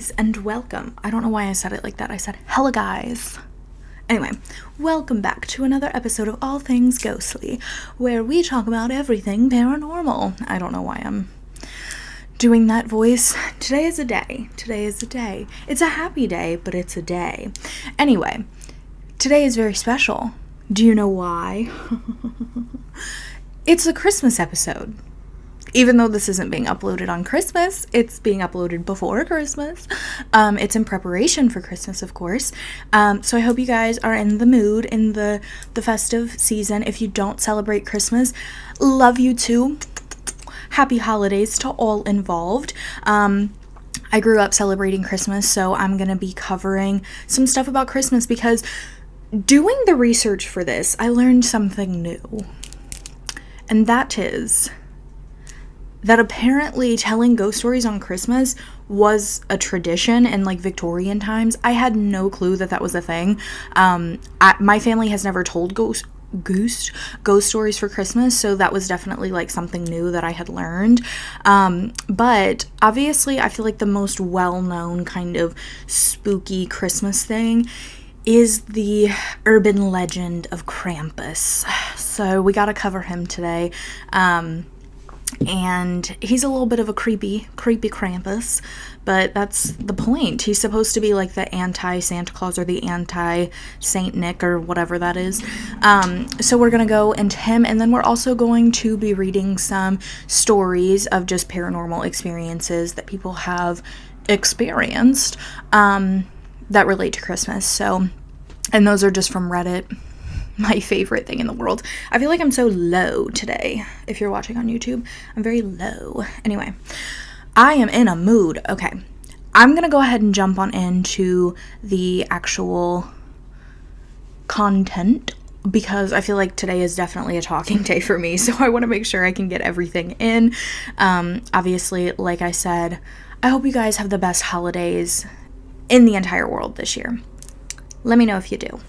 guys, and welcome. I don't know why I said it like that. I said, hello guys. Anyway, welcome back to another episode of All Things Ghostly, where we talk about everything paranormal. I don't know why I'm doing that voice. Today is a day. It's a happy day, but it's a day. Anyway, today is very special. Do you know why? It's a Christmas episode. Even though this isn't being uploaded on Christmas, it's being uploaded before Christmas. It's in preparation for Christmas, of course. So I hope you guys are in the mood, in the festive season. If you don't celebrate Christmas, love you too. Happy holidays to all involved. I grew up celebrating Christmas, so I'm going to be covering some stuff about Christmas because doing the research for this, I learned something new. And that is that apparently telling ghost stories on Christmas was a tradition in like Victorian times. I had no clue that was a thing. My family has never told ghost stories for Christmas, so that was definitely like something new that I had learned. But obviously I feel like the most well-known kind of spooky Christmas thing is the urban legend of Krampus. So we gotta cover him today. And he's a little bit of a creepy Krampus, but that's the point. He's supposed to be like the anti-Santa Claus or the anti-Saint Nick or whatever that is. So we're going to go into him, and then we're also going to be reading some stories of just paranormal experiences that people have experienced that relate to Christmas. So, and those are just from Reddit. My favorite thing in the world. I feel like I'm so low today. If you're watching on YouTube, I'm very low. Anyway, I am in a mood. Okay, I'm going to go ahead and jump on into the actual content because I feel like today is definitely a talking day for me. So I want to make sure I can get everything in. Obviously, like I said, I hope you guys have the best holidays in the entire world this year. Let me know if you do.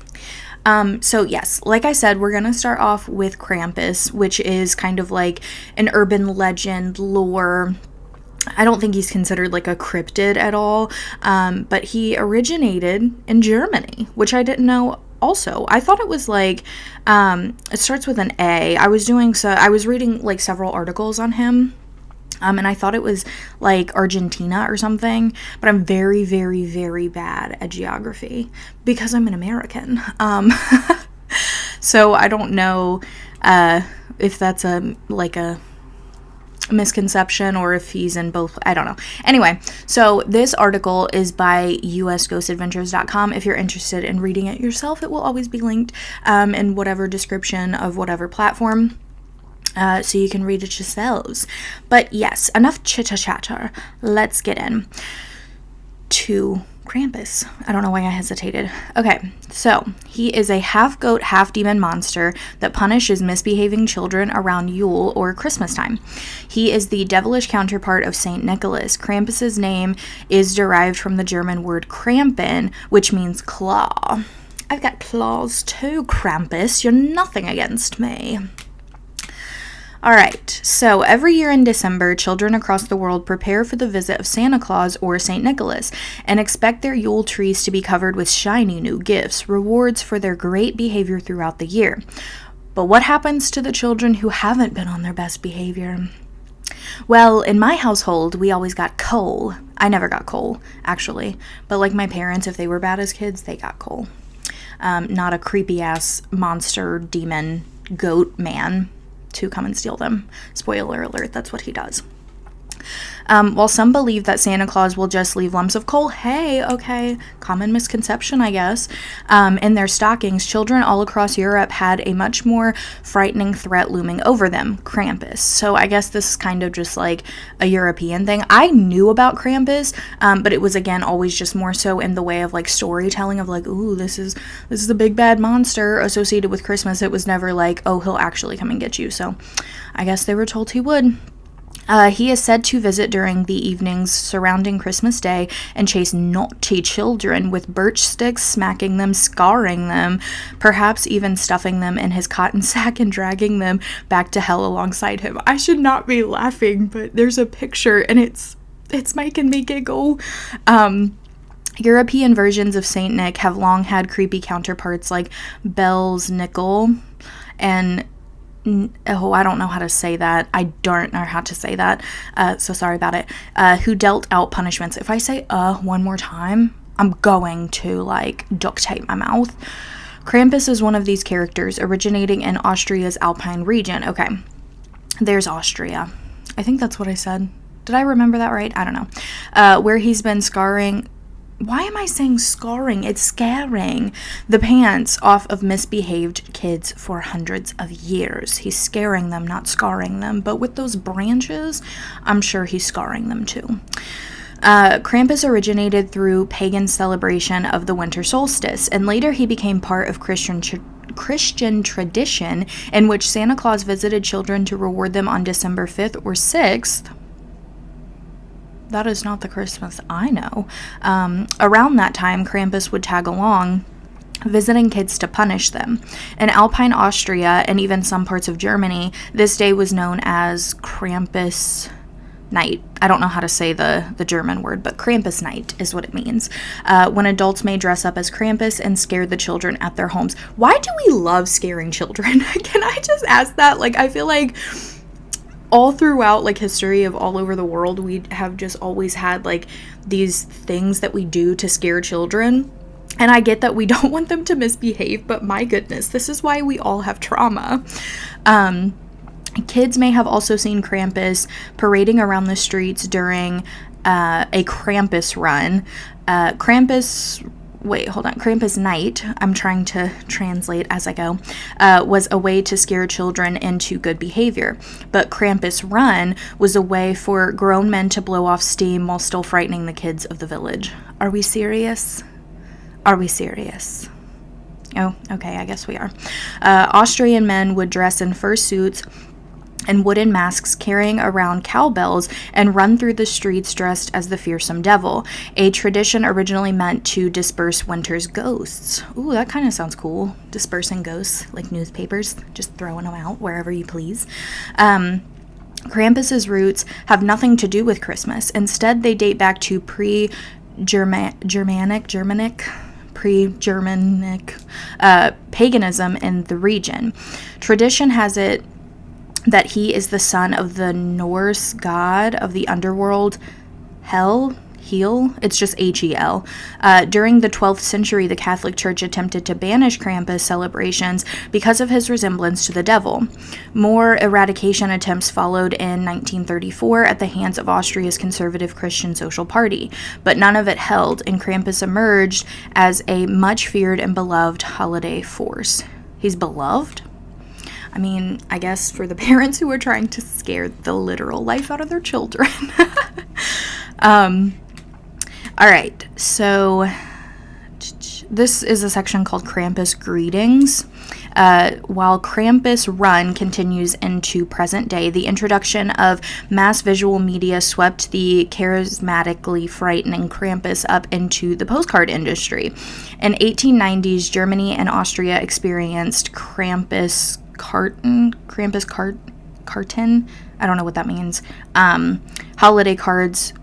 So yes, like I said, we're going to start off with Krampus, which is kind of like an urban legend lore. I don't think he's considered like a cryptid at all, but he originated in Germany, which I didn't know also. I thought it was like, it starts with an A. I was reading like several articles on him. And I thought it was like Argentina or something, but I'm very, very, very bad at geography because I'm an American. So I don't know if that's a misconception or if he's in both. I don't know. Anyway, so this article is by usghostadventures.com. If you're interested in reading it yourself, it will always be linked in whatever description of whatever platform. So you can read it yourselves. But yes, enough chitter-chatter. Let's get in to Krampus. I don't know why I hesitated. Okay, so he is a half-goat, half-demon monster that punishes misbehaving children around Yule or Christmas time. He is the devilish counterpart of Saint Nicholas. Krampus's name is derived from the German word Krampen, which means claw. I've got claws too, Krampus. You're nothing against me. Alright, so every year in December, children across the world prepare for the visit of Santa Claus or St. Nicholas and expect their Yule trees to be covered with shiny new gifts, rewards for their great behavior throughout the year. But what happens to the children who haven't been on their best behavior? Well, in my household, we always got coal. I never got coal, actually. But like my parents, if they were bad as kids, they got coal. Not a creepy-ass monster, demon, goat man to come and steal them. Spoiler alert, that's what he does. While some believe that Santa Claus will just leave lumps of coal, hey, okay, common misconception, I guess, in their stockings, children all across Europe had a much more frightening threat looming over them, Krampus. So I guess this is kind of just like a European thing. I knew about Krampus, but it was, again, always just more so in the way of like storytelling of like, ooh, this is the big bad monster associated with Christmas. It was never like, oh, he'll actually come and get you. So I guess they were told he would. He is said to visit during the evenings surrounding Christmas Day and chase naughty children with birch sticks, smacking them, scarring them, perhaps even stuffing them in his cotton sack and dragging them back to hell alongside him. I should not be laughing, but there's a picture and it's It's making me giggle. European versions of Saint Nick have long had creepy counterparts like Bell's Nickel and I don't know how to say that. I don't know how to say that. So sorry about it. Who dealt out punishments. If I say one more time, I'm going to like duct tape my mouth. Krampus is one of these characters originating in Austria's Alpine region. Okay, there's Austria. I think that's what I said. Did I remember that right? I don't know. Where he's been scarring. Why am I saying scarring? It's scaring the pants off of misbehaved kids for hundreds of years. He's scaring them, not scarring them. But with those branches, I'm sure he's scarring them too. Krampus originated through pagan celebration of the winter solstice, and later he became part of Christian tradition in which Santa Claus visited children to reward them on December 5th or 6th. That is not the Christmas I know. Around that time, Krampus would tag along, visiting kids to punish them. In Alpine Austria and even some parts of Germany, this day was known as Krampus Night. I don't know how to say the German word, but Krampus Night is what it means. When adults may dress up as Krampus and scare the children at their homes. Why do we love scaring children? Can I just ask that? Like, I feel like all throughout like history of all over the world, we have just always had like these things that we do to scare children. And I get that we don't want them to misbehave, but my goodness, this is why we all have trauma. Kids may have also seen Krampus parading around the streets during a Krampus run. Krampus Night, I'm trying to translate as I go, was a way to scare children into good behavior. But Krampus Run was a way for grown men to blow off steam while still frightening the kids of the village. Are we serious? Are we serious? Oh, okay, I guess we are. Austrian men would dress in fursuits and wooden masks, carrying around cowbells, and run through the streets dressed as the fearsome devil, a tradition originally meant to disperse winter's ghosts. Ooh, that kind of sounds cool. Dispersing ghosts, like newspapers, just throwing them out wherever you please. Krampus's roots have nothing to do with Christmas. Instead, they date back to pre-Germanic paganism in the region. Tradition has it that he is the son of the Norse god of the underworld, Hel. It's just Hel. During the 12th century, the Catholic Church attempted to banish Krampus celebrations because of his resemblance to the devil. More eradication attempts followed in 1934 at the hands of Austria's conservative Christian Social Party, but none of it held, and Krampus emerged as a much feared and beloved holiday force. He's beloved? I mean, I guess for the parents who are trying to scare the literal life out of their children. All right, so this is a section called Krampus Greetings. While Krampus Run continues into present day, the introduction of mass visual media swept the charismatically frightening Krampus up into the postcard industry. In 1890s, Germany and Austria experienced Krampus carton, I don't know what that means, holiday cards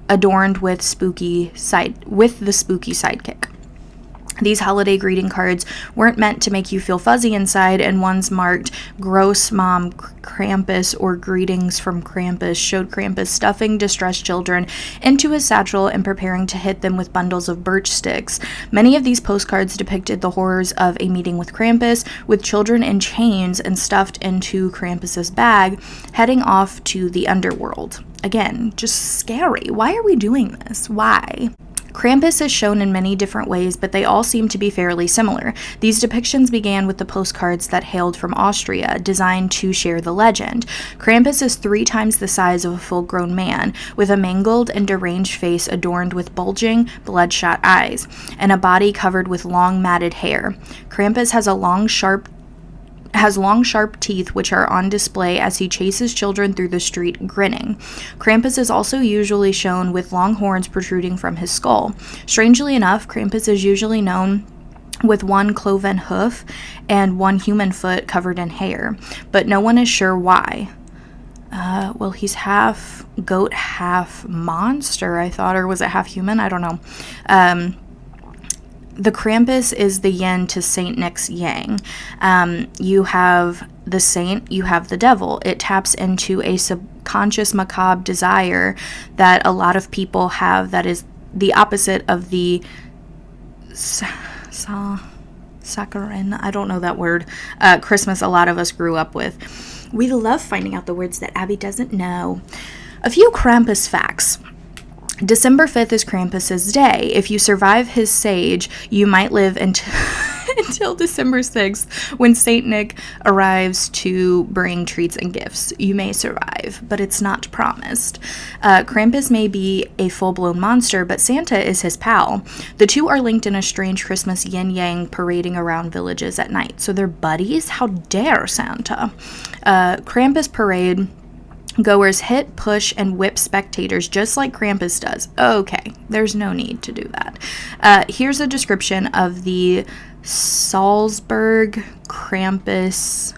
adorned with the spooky sidekick. These holiday greeting cards weren't meant to make you feel fuzzy inside, and ones marked Gross Mom Krampus or Greetings from Krampus showed Krampus stuffing distressed children into his satchel and preparing to hit them with bundles of birch sticks. Many of these postcards depicted the horrors of a meeting with Krampus, with children in chains and stuffed into Krampus's bag, heading off to the underworld. Again, just scary. Why are we doing this? Why? Krampus is shown in many different ways, but they all seem to be fairly similar. These depictions began with the postcards that hailed from Austria, designed to share the legend. Krampus is 3 times the size of a full-grown man, with a mangled and deranged face adorned with bulging, bloodshot eyes, and a body covered with long, matted hair. Krampus has long, sharp teeth which are on display as he chases children through the street grinning. Krampus is also usually shown with long horns protruding from his skull. Strangely enough, Krampus is usually known with 1 cloven hoof and 1 human foot covered in hair, but no one is sure why. Well, he's half goat, half monster, I thought, or was it half human? I don't know. The Krampus is the yin to Saint Nick's yang. You have the saint, you have the devil. It taps into a subconscious macabre desire that a lot of people have that is the opposite of the saccharine, I don't know that word, Christmas a lot of us grew up with. We love finding out the words that Abbie doesn't know. A few Krampus facts. December 5th is Krampus's day. If you survive his sage, you might live until December 6th, when Saint Nick arrives to bring treats and gifts. You may survive, but it's not promised. Krampus may be a full-blown monster, but Santa is his pal. The two are linked in a strange Christmas yin-yang parading around villages at night. So they're buddies? How dare Santa? Krampus parade goers hit, push, and whip spectators just like Krampus does. Okay, there's no need to do that. Here's a description of the Salzburg Krampus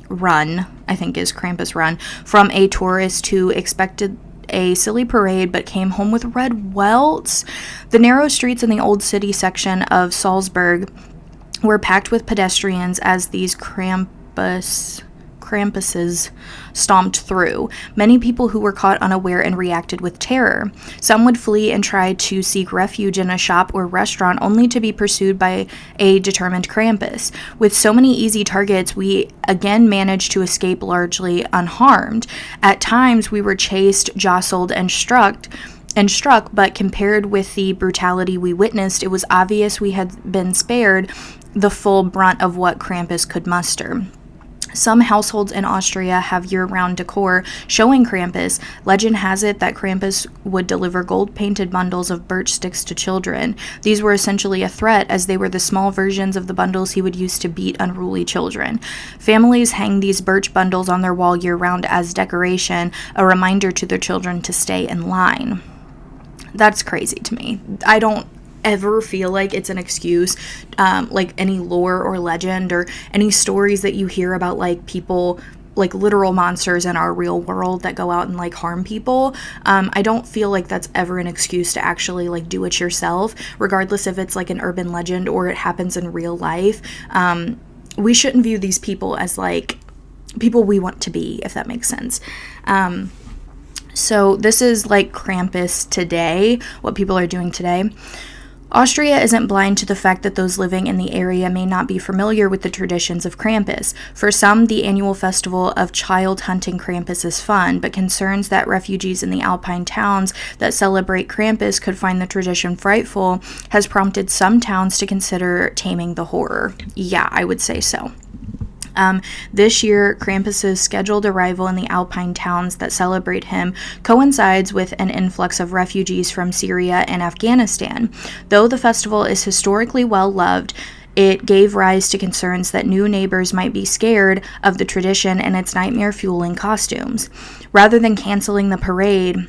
run, I think is Krampus run, from a tourist who expected a silly parade but came home with red welts. The narrow streets in the old city section of Salzburg were packed with pedestrians as these Krampuses stomped through. Many people who were caught unaware and reacted with terror. Some would flee and try to seek refuge in a shop or restaurant only to be pursued by a determined Krampus. With so many easy targets, we again managed to escape largely unharmed. At times, we were chased, jostled, and struck, but compared with the brutality we witnessed, it was obvious we had been spared the full brunt of what Krampus could muster. Some households in Austria have year-round decor showing Krampus. Legend has it that Krampus would deliver gold-painted bundles of birch sticks to children. These were essentially a threat, as they were the small versions of the bundles he would use to beat unruly children. Families hang these birch bundles on their wall year-round as decoration, a reminder to their children to stay in line. That's crazy to me. I don't ever feel like it's an excuse, like any lore or legend or any stories that you hear about like people, like literal monsters in our real world that go out and like harm people. I don't feel like that's ever an excuse to actually like do it yourself, regardless if it's like an urban legend or it happens in real life. We shouldn't view these people as like people we want to be, if that makes sense. So this is like Krampus today, what people are doing today. Austria isn't blind to the fact that those living in the area may not be familiar with the traditions of Krampus. For some, the annual festival of child hunting Krampus is fun, but concerns that refugees in the Alpine towns that celebrate Krampus could find the tradition frightful has prompted some towns to consider taming the horror. Yeah, I would say so. This year, Krampus's scheduled arrival in the Alpine towns that celebrate him coincides with an influx of refugees from Syria and Afghanistan. Though the festival is historically well loved, it gave rise to concerns that new neighbors might be scared of the tradition and its nightmare-fueling costumes. Rather than canceling the parade,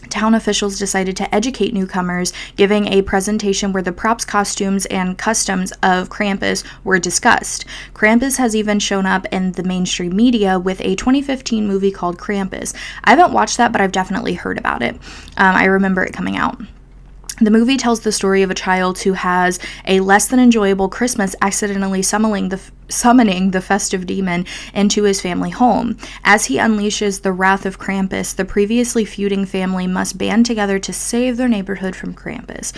town officials decided to educate newcomers, giving a presentation where the props, costumes, and customs of Krampus were discussed. Krampus has even shown up in the mainstream media with a 2015 movie called Krampus. I haven't watched that, but I've definitely heard about it. I remember it coming out. The movie tells the story of a child who has a less than enjoyable Christmas, accidentally summoning the festive demon into his family home. As he unleashes the wrath of Krampus, the previously feuding family must band together to save their neighborhood from Krampus.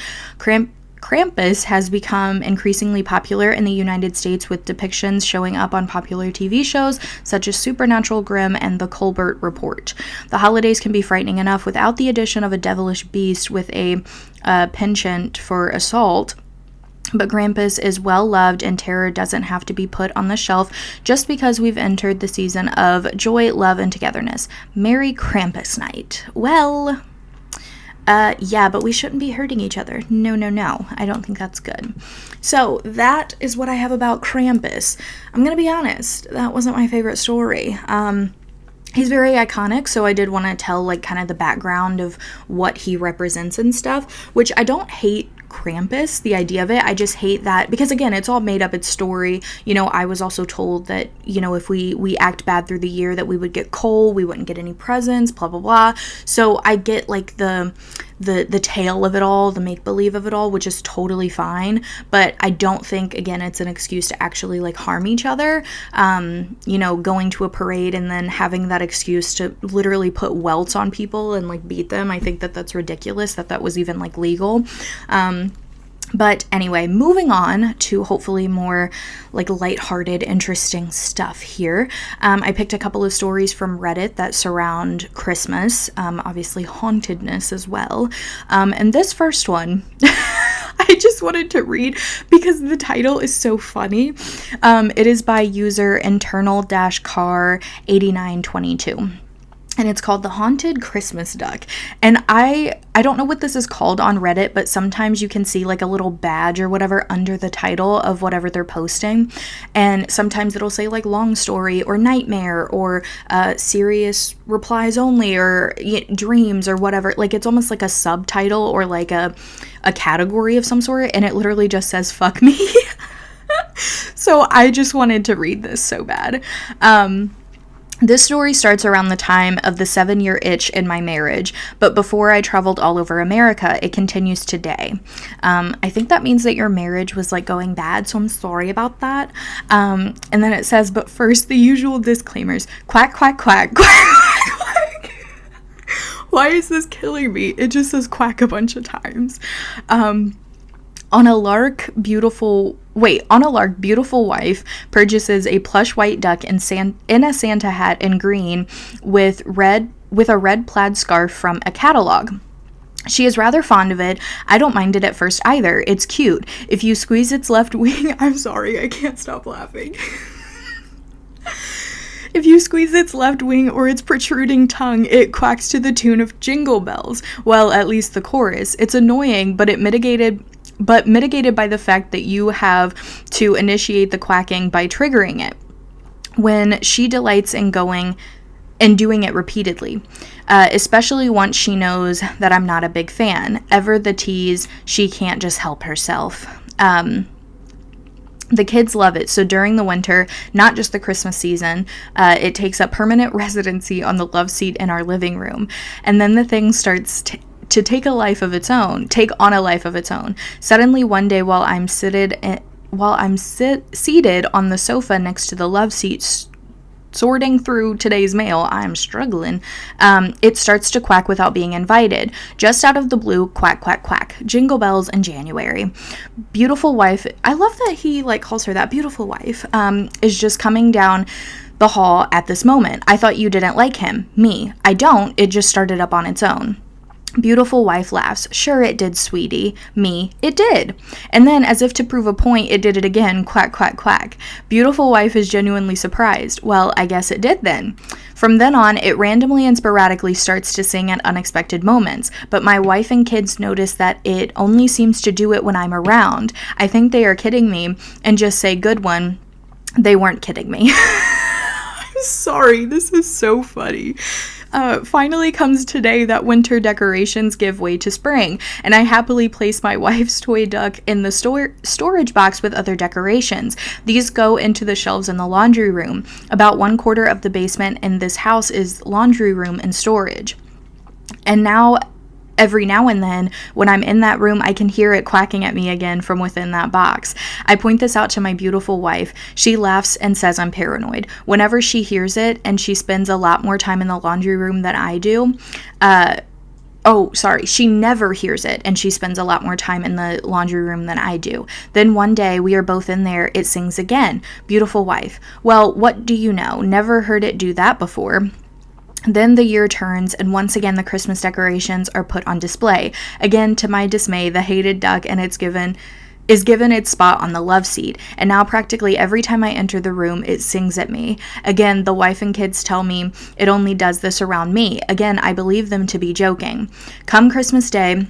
Krampus has become increasingly popular in the United States, with depictions showing up on popular TV shows such as Supernatural, Grimm, and The Colbert Report. The holidays can be frightening enough without the addition of a devilish beast with a penchant for assault. But Krampus is well loved, and terror doesn't have to be put on the shelf just because we've entered the season of joy, love, and togetherness. Merry Krampus night. Well, yeah, but we shouldn't be hurting each other. No. I don't think that's good. So that is what I have about Krampus. I'm gonna be honest, that wasn't my favorite story. He's very iconic, so I did want to tell like kind of the background of what he represents and stuff, which I don't hate Krampus, the idea of it. I just hate that because, again, it's all made up, it's story. You know, I was also told that, you know, if we act bad through the year that we would get coal, we wouldn't get any presents, blah, blah, blah. So I get like the tale of it all, the make-believe of it all, which is totally fine, but I don't think, again, it's an excuse to actually like harm each other. You know, going to a parade and then having that excuse to literally put welts on people and like beat them, I think that that's ridiculous that was even like legal. But anyway, moving on to hopefully more like lighthearted, interesting stuff here. I picked a couple of stories from Reddit that surround Christmas, obviously hauntedness as well. And this first one, I just wanted to read because the title is so funny. It is by user internal-car 8922. And it's called The Haunted Christmas Duck. And I don't know what this is called on Reddit, but sometimes you can see like a little badge or whatever under the title of whatever they're posting. And sometimes it'll say like long story or nightmare or serious replies only or dreams or whatever. Like it's almost like a subtitle or like a category of some sort. And it literally just says fuck me. So I just wanted to read this so bad. This story starts around the time of the 7-year itch in my marriage, but before I traveled all over America, it continues today. I think that means that your marriage was like going bad, so I'm sorry about that. And then it says, but first, the usual disclaimers. Quack, quack, quack, quack, quack. Why is this killing me? It just says quack a bunch of times. On a lark, beautiful wife purchases a plush white duck in a Santa hat in green with a red plaid scarf from a catalog. She is rather fond of it. I don't mind it at first either. It's cute. If you squeeze its left wing, I'm sorry, I can't stop laughing. If you squeeze its left wing or its protruding tongue, it quacks to the tune of Jingle Bells. Well, at least the chorus. It's annoying, but mitigated by the fact that you have to initiate the quacking by triggering it when she delights in going and doing it repeatedly, especially once she knows that I'm not a big fan. Ever the tease, she can't just help herself. The kids love it, so during the winter, not just the Christmas season, it takes up permanent residency on the love seat in our living room, and then the thing starts to take on a life of its own. Suddenly, one day, while I'm seated on the sofa next to the love seat, sorting through today's mail, I'm struggling. It starts to quack without being invited. Just out of the blue, quack, quack, quack. Jingle bells in January. Beautiful wife, I love that he calls her that, beautiful wife, is just coming down the hall at this moment. I thought you didn't like him. Me. I don't. It just started up on its own. Beautiful wife laughs. Sure it did, sweetie. Me. It did. And then, as if to prove a point, it did it again. Quack, quack, quack. Beautiful wife is genuinely surprised. Well, I guess it did then. From then on, it randomly and sporadically starts to sing at unexpected moments, but my wife and kids notice that it only seems to do it when I'm around. I think they are kidding me and just say, good one. They weren't kidding me. I'm sorry, this is so funny. Finally comes today that winter decorations give way to spring, and I happily place my wife's toy duck in the storage box with other decorations. These go into the shelves in the laundry room. About 1/4 of the basement in this house is laundry room and storage. And now, every now and then, when I'm in that room, I can hear it quacking at me again from within that box. I point this out to my beautiful wife. She laughs and says I'm paranoid. Whenever she hears it, and she spends a lot more time in the laundry room than I do, she never hears it, and she spends a lot more time in the laundry room than I do. Then one day, we are both in there, it sings again. Beautiful wife. Well, what do you know? Never heard it do that before. Then the year turns, and once again the Christmas decorations are put on display. Again, to my dismay, the hated duck is given its spot on the love seat, and now practically every time I enter the room, it sings at me. Again, the wife and kids tell me it only does this around me. Again, I believe them to be joking. Come Christmas Day,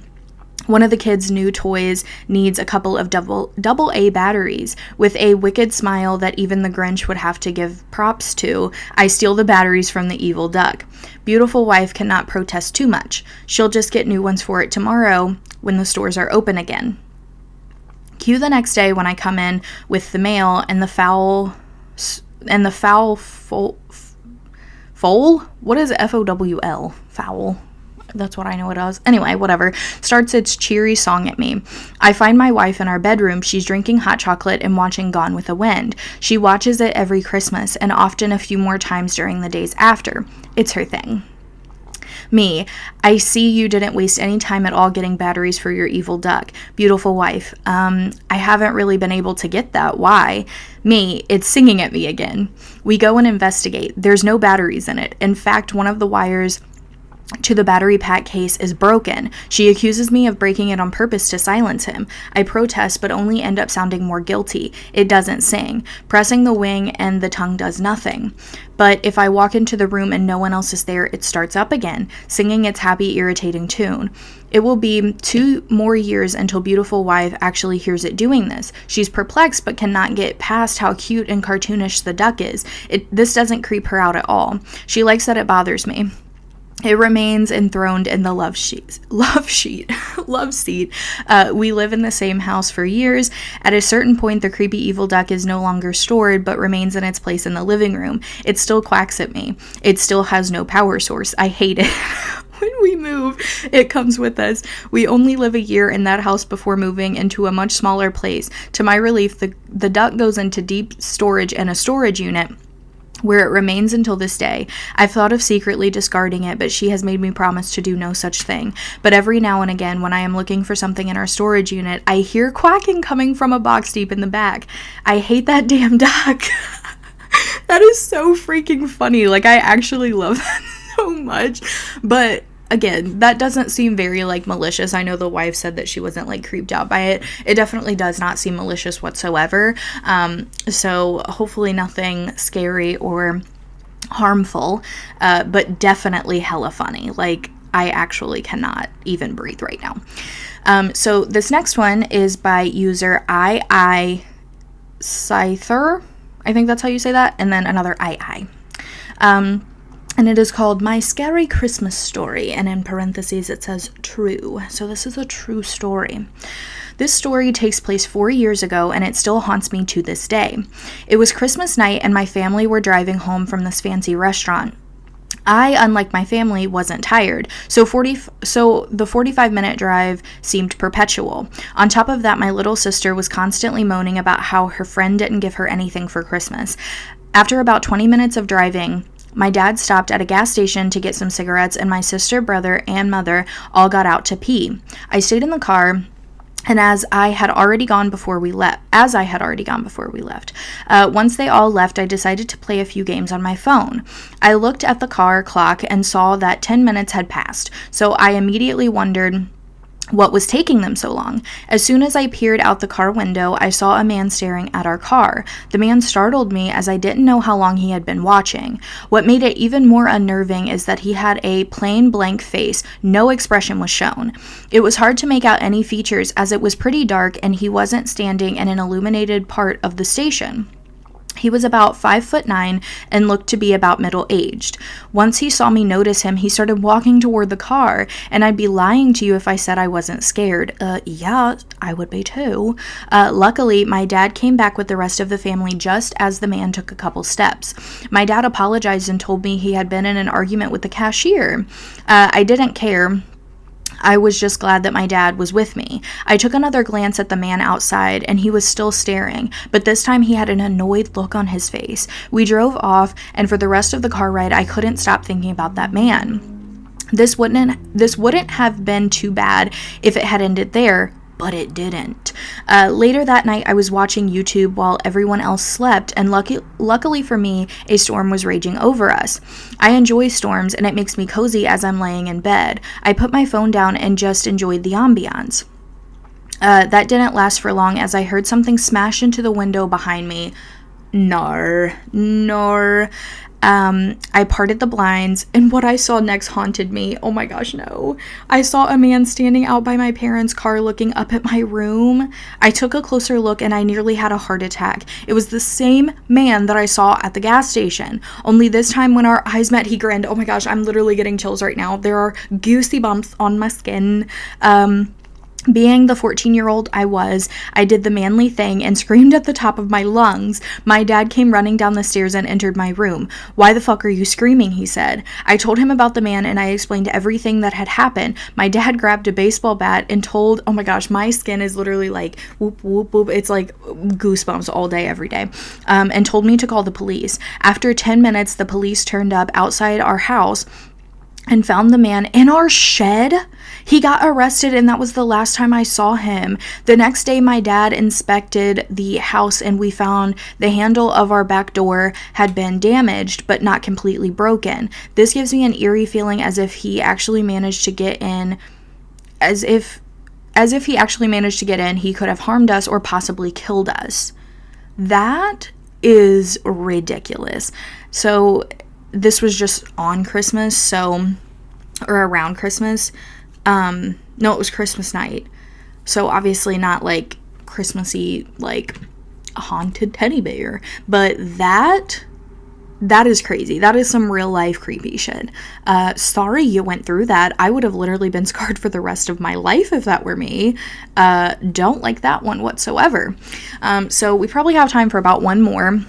one of the kids' new toys needs a couple of double A batteries. With a wicked smile that even the Grinch would have to give props to, I steal the batteries from the evil duck. Beautiful wife cannot protest too much. She'll just get new ones for it tomorrow when the stores are open again. Cue the next day when I come in with the mail and the foul fowl? What is F-O-W-L? Fowl. That's what I know it as. Anyway, whatever. Starts its cheery song at me. I find my wife in our bedroom. She's drinking hot chocolate and watching Gone with the Wind. She watches it every Christmas and often a few more times during the days after. It's her thing. Me, I see you didn't waste any time at all getting batteries for your evil duck. Beautiful wife. I haven't really been able to get that. Why? Me, it's singing at me again. We go and investigate. There's no batteries in it. In fact, one of the wires to the battery pack case is broken. She accuses me of breaking it on purpose to silence him. I protest, but only end up sounding more guilty. It doesn't sing. Pressing the wing and the tongue does nothing. But if I walk into the room and no one else is there, it starts up again, singing its happy, irritating tune. It will be 2 more years until beautiful wife actually hears it doing this. She's perplexed but cannot get past how cute and cartoonish the duck is. This doesn't creep her out at all. She likes that it bothers me. It remains enthroned in the love seat. We live in the same house for years. At a certain point, the creepy evil duck is no longer stored, but remains in its place in the living room. It still quacks at me. It still has no power source. I hate it. When we move, it comes with us. We only live a year in that house before moving into a much smaller place. To my relief, the duck goes into deep storage in a storage unit, where it remains until this day. I've thought of secretly discarding it, but she has made me promise to do no such thing. But every now and again, when I am looking for something in our storage unit, I hear quacking coming from a box deep in the back. I hate that damn duck. That is so freaking funny. Like, I actually love that so much. But again, that doesn't seem very, like, malicious. I know the wife said that she wasn't, like, creeped out by it. It definitely does not seem malicious whatsoever. So hopefully nothing scary or harmful, but definitely hella funny. Like, I actually cannot even breathe right now. So this next one is by user Scyther. I think that's how you say that. And then another and it is called My Scary Christmas Story, and in parentheses it says true. So this is a true story. This story takes place 4 years ago, and it still haunts me to this day. It was Christmas night, and my family were driving home from this fancy restaurant. I, unlike my family, wasn't tired, so the 45-minute drive seemed perpetual. On top of that, my little sister was constantly moaning about how her friend didn't give her anything for Christmas. After about 20 minutes of driving, my dad stopped at a gas station to get some cigarettes, and my sister, brother, and mother all got out to pee. I stayed in the car, and as I had already gone before we left. Once they all left, I decided to play a few games on my phone. I looked at the car clock and saw that 10 minutes had passed, so I immediately wondered what was taking them so long. As soon as I peered out the car window, I saw a man staring at our car. The man startled me as I didn't know how long he had been watching. What made it even more unnerving is that he had a plain blank face. No expression was shown. It was hard to make out any features as it was pretty dark and he wasn't standing in an illuminated part of the station. He was about 5'9" and looked to be about middle-aged. Once he saw me notice him, he started walking toward the car, and I'd be lying to you if I said I wasn't scared. Yeah, I would be too. Luckily, my dad came back with the rest of the family just as the man took a couple steps. My dad apologized and told me he had been in an argument with the cashier. I didn't care. I was just glad that my dad was with me. I took another glance at the man outside, and he was still staring, but this time he had an annoyed look on his face. We drove off, and for the rest of the car ride, I couldn't stop thinking about that man. This wouldn't have been too bad if it had ended there, but it didn't. Later that night, I was watching YouTube while everyone else slept, and luckily for me, a storm was raging over us. I enjoy storms, and it makes me cozy as I'm laying in bed. I put my phone down and just enjoyed the ambiance. That didn't last for long as I heard something smash into the window behind me. Nar. I parted the blinds, and what I saw next haunted me. Oh my gosh, no. I saw a man standing out by my parents' car looking up at my room. I took a closer look, and I nearly had a heart attack. It was the same man that I saw at the gas station. Only this time when our eyes met, he grinned. Oh my gosh, I'm literally getting chills right now. There are goosey bumps on my skin. Being the 14-year-old I was, I did the manly thing and screamed at the top of my lungs. My dad came running down the stairs and entered my room. "Why the fuck are you screaming?" he said. I told him about the man and I explained everything that had happened. My dad grabbed a baseball bat and told, oh my gosh, my skin is literally like whoop, whoop, whoop. It's like goosebumps all day, every day. And told me to call the police. After 10 minutes, the police turned up outside our house and found the man in our shed. He got arrested and that was the last time I saw him. The next day, my dad inspected the house and we found the handle of our back door had been damaged but not completely broken. This gives me an eerie feeling as if he actually managed to get in, as if he actually managed to get in, he could have harmed us or possibly killed us. That is ridiculous. So this was just on Christmas, or around Christmas. No, it was Christmas night. So obviously not like Christmassy, like a haunted teddy bear. But that is crazy. That is some real life creepy shit. Sorry you went through that. I would have literally been scarred for the rest of my life if that were me. Don't like that one whatsoever. So we probably have time for about one more.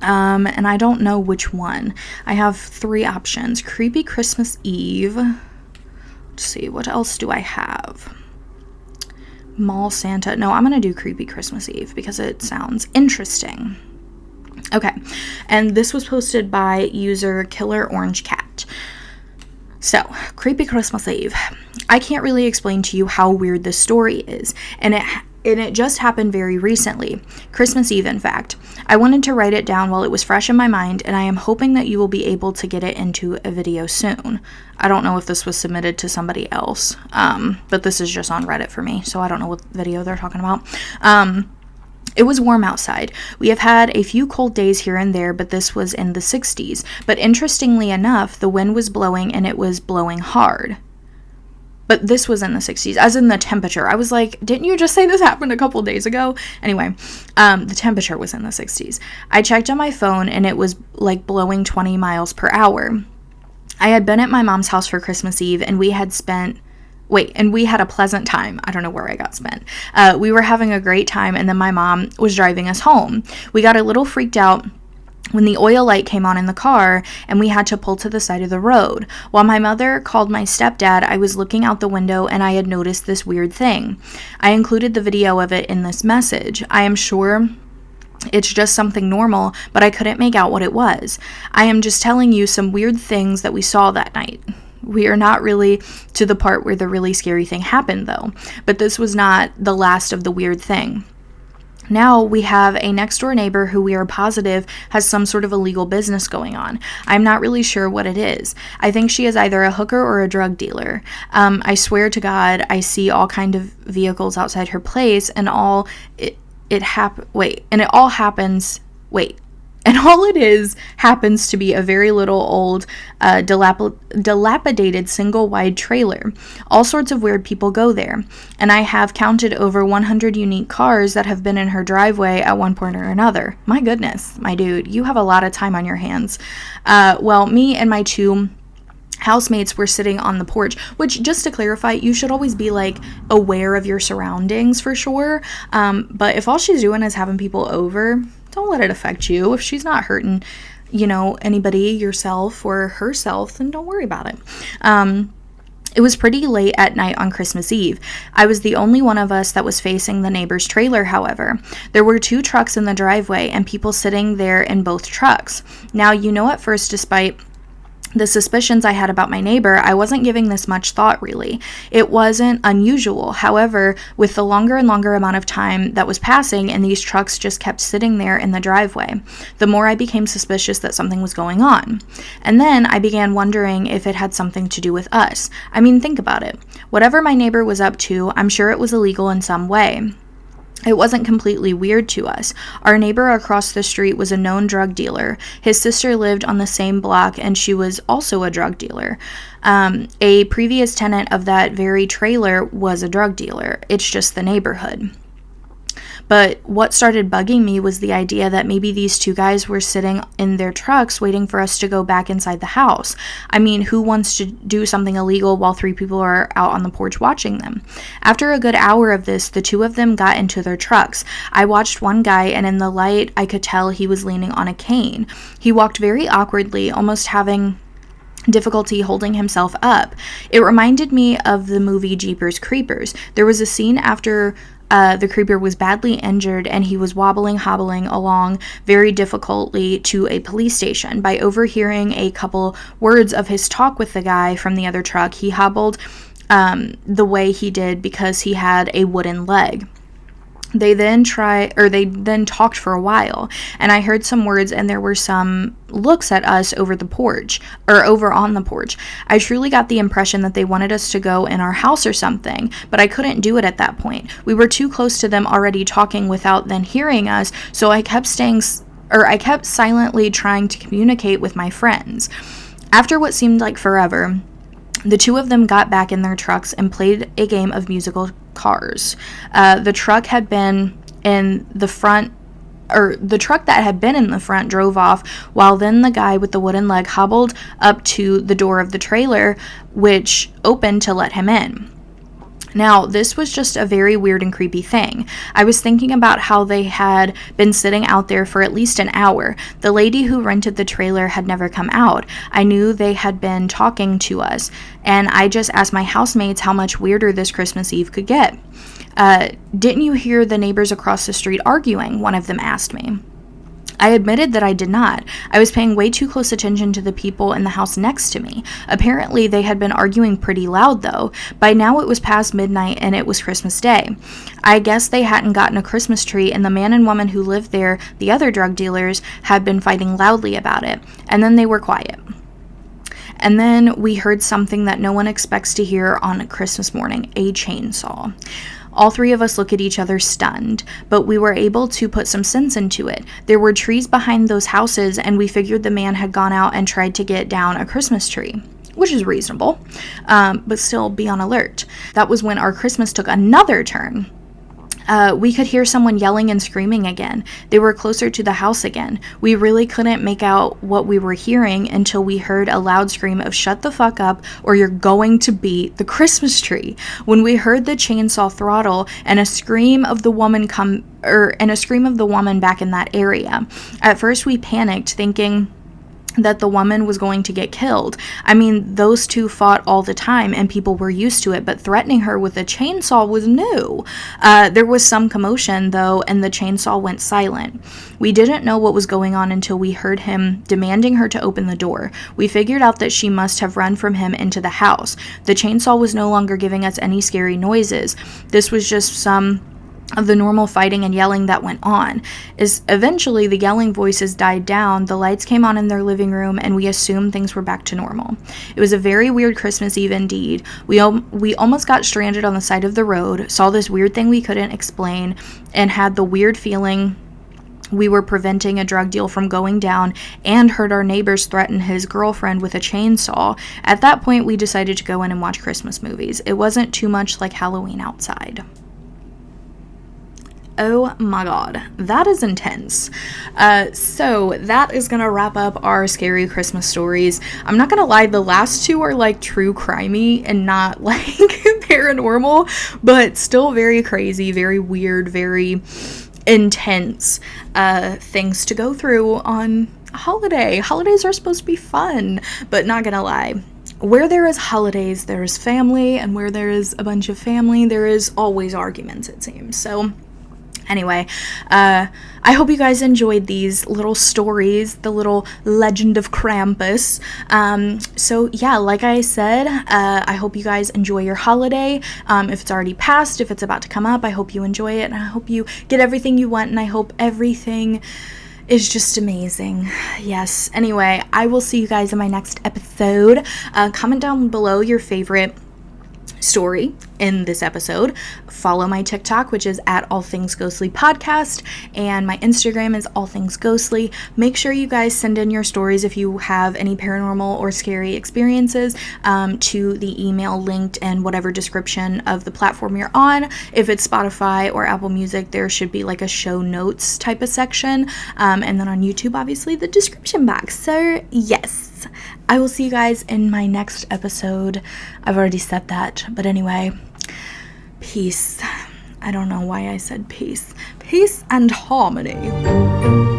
And I don't know which one. I have 3 options. Creepy Christmas Eve. Let's see, what else do I have? Mall Santa. No, I'm gonna do Creepy Christmas Eve because it sounds interesting. Okay, and this was posted by user Killer Orange Cat. So, Creepy Christmas Eve. I can't really explain to you how weird this story is, and it just happened very recently. Christmas Eve, in fact. I wanted to write it down while it was fresh in my mind, and I am hoping that you will be able to get it into a video soon. I don't know if this was submitted to somebody else, but this is just on Reddit for me, so I don't know what video they're talking about. It was warm outside. We have had a few cold days here and there, but this was in the 60s. But interestingly enough, the wind was blowing and it was blowing hard. But this was in the 60s, as in the temperature. I was like, didn't you just say this happened a couple days ago? Anyway, the temperature was in the 60s. I checked on my phone and it was like blowing 20 miles per hour. I had been at my mom's house for Christmas Eve and we had a pleasant time. I don't know where I got spent. We were having a great time and then my mom was driving us home. We got a little freaked out when the oil light came on in the car and we had to pull to the side of the road. While my mother called my stepdad, I was looking out the window and I had noticed this weird thing. I included the video of it in this message. I am sure it's just something normal, but I couldn't make out what it was. I am just telling you some weird things that we saw that night. We are not really to the part where the really scary thing happened though, but this was not the last of the weird thing. Now we have a next door neighbor who we are positive has some sort of illegal business going on. I'm not really sure what it is. I think she is either a hooker or a drug dealer. I swear to God, I see all kind of vehicles outside her place and all it happens to be a very little old, dilapidated single-wide trailer. All sorts of weird people go there, and I have counted over 100 unique cars that have been in her driveway at one point or another. My goodness, my dude, you have a lot of time on your hands. Me and my 2 housemates were sitting on the porch, which, just to clarify, you should always be like aware of your surroundings for sure. But if all she's doing is having people over, don't let it affect you. If she's not hurting, anybody, yourself or herself, then don't worry about it. It was pretty late at night on Christmas Eve. I was the only one of us that was facing the neighbor's trailer, however. There were 2 trucks in the driveway and people sitting there in both trucks. Now, at first, despite the suspicions I had about my neighbor, I wasn't giving this much thought, really. It wasn't unusual. However, with the longer and longer amount of time that was passing and these trucks just kept sitting there in the driveway, the more I became suspicious that something was going on. And then I began wondering if it had something to do with us. I mean, think about it. Whatever my neighbor was up to, I'm sure it was illegal in some way. It wasn't completely weird to us. Our neighbor across the street was a known drug dealer. His sister lived on the same block and she was also a drug dealer. A previous tenant of that very trailer was a drug dealer. It's just the neighborhood. But what started bugging me was the idea that maybe these two guys were sitting in their trucks waiting for us to go back inside the house. I mean, who wants to do something illegal while 3 people are out on the porch watching them? After a good hour of this, the 2 of them got into their trucks. I watched one guy, and in the light, I could tell he was leaning on a cane. He walked very awkwardly, almost having difficulty holding himself up. It reminded me of the movie Jeepers Creepers. There was a scene after the creeper was badly injured and he was hobbling along very difficultly to a police station. By overhearing a couple words of his talk with the guy from the other truck, he hobbled the way he did because he had a wooden leg. They then talked for a while, and I heard some words, and there were some looks at us over on the porch. I truly got the impression that they wanted us to go in our house or something, but I couldn't do it at that point. We were too close to them already talking without them hearing us, so I kept silently trying to communicate with my friends. After what seemed like forever, the 2 of them got back in their trucks and played a game of musical cars. The truck that had been in the front drove off, while then the guy with the wooden leg hobbled up to the door of the trailer, which opened to let him in. Now, this was just a very weird and creepy thing. I was thinking about how they had been sitting out there for at least an hour. The lady who rented the trailer had never come out. I knew they had been talking to us, and I just asked my housemates how much weirder this Christmas Eve could get. Didn't you hear the neighbors across the street arguing? One of them asked me. I admitted that I did not. I was paying way too close attention to the people in the house next to me. Apparently, they had been arguing pretty loud, though. By now, it was past midnight, and it was Christmas Day. I guess they hadn't gotten a Christmas tree, and the man and woman who lived there, the other drug dealers, had been fighting loudly about it. And then they were quiet. And then we heard something that no one expects to hear on a Christmas morning, a chainsaw. All 3 of us looked at each other stunned, but we were able to put some sense into it. There were trees behind those houses, and we figured the man had gone out and tried to get down a Christmas tree, which is reasonable, but still be on alert. That was when our Christmas took another turn. We could hear someone yelling and screaming again. They were closer to the house again. We really couldn't make out what we were hearing until we heard a loud scream of "shut the fuck up or you're going to beat the Christmas tree." When we heard the chainsaw throttle and a scream of the woman back in that area. At first we panicked, thinking that the woman was going to get killed. I mean, those 2 fought all the time and people were used to it, but threatening her with a chainsaw was new. There was some commotion, though, and the chainsaw went silent. We didn't know what was going on until we heard him demanding her to open the door. We figured out that she must have run from him into the house. The chainsaw was no longer giving us any scary noises. This was just some of the normal fighting and yelling that went on. Eventually the yelling voices died down, the lights came on in their living room, and we assumed things were back to normal. It was a very weird Christmas Eve indeed. We almost got stranded on the side of the road, saw this weird thing we couldn't explain, and had the weird feeling we were preventing a drug deal from going down, and heard our neighbors threaten his girlfriend with a chainsaw. At that point, we decided to go in and watch Christmas movies. It wasn't too much like Halloween outside. Oh my god, that is intense. So that is gonna wrap up our scary Christmas stories. I'm not gonna lie, the last 2 are like true crimey and not like paranormal, but still very crazy, very weird, very intense things to go through on a holiday. Holidays are supposed to be fun, but not gonna lie, where there is holidays, there is family, and where there is a bunch of family, there is always arguments, it seems. So anyway, I hope you guys enjoyed these little stories, the little legend of Krampus. So yeah, like I said, I hope you guys enjoy your holiday. If it's already passed, if it's about to come up, I hope you enjoy it, and I hope you get everything you want, and I hope everything is just amazing. Yes. Anyway, I will see you guys in my next episode. Comment down below your favorite story in this episode. Follow my TikTok, which is at allthingsghostlypodcast, and my Instagram is allthingsghostly. Make sure you guys send in your stories if you have any paranormal or scary experiences to the email linked in whatever description of the platform you're on. If it's Spotify or Apple Music, there should be like a show notes type of section, and then on YouTube, obviously, the description box. So yes, I will see you guys in my next episode. I've already said that, but anyway, peace. I don't know why I said peace. Peace and harmony.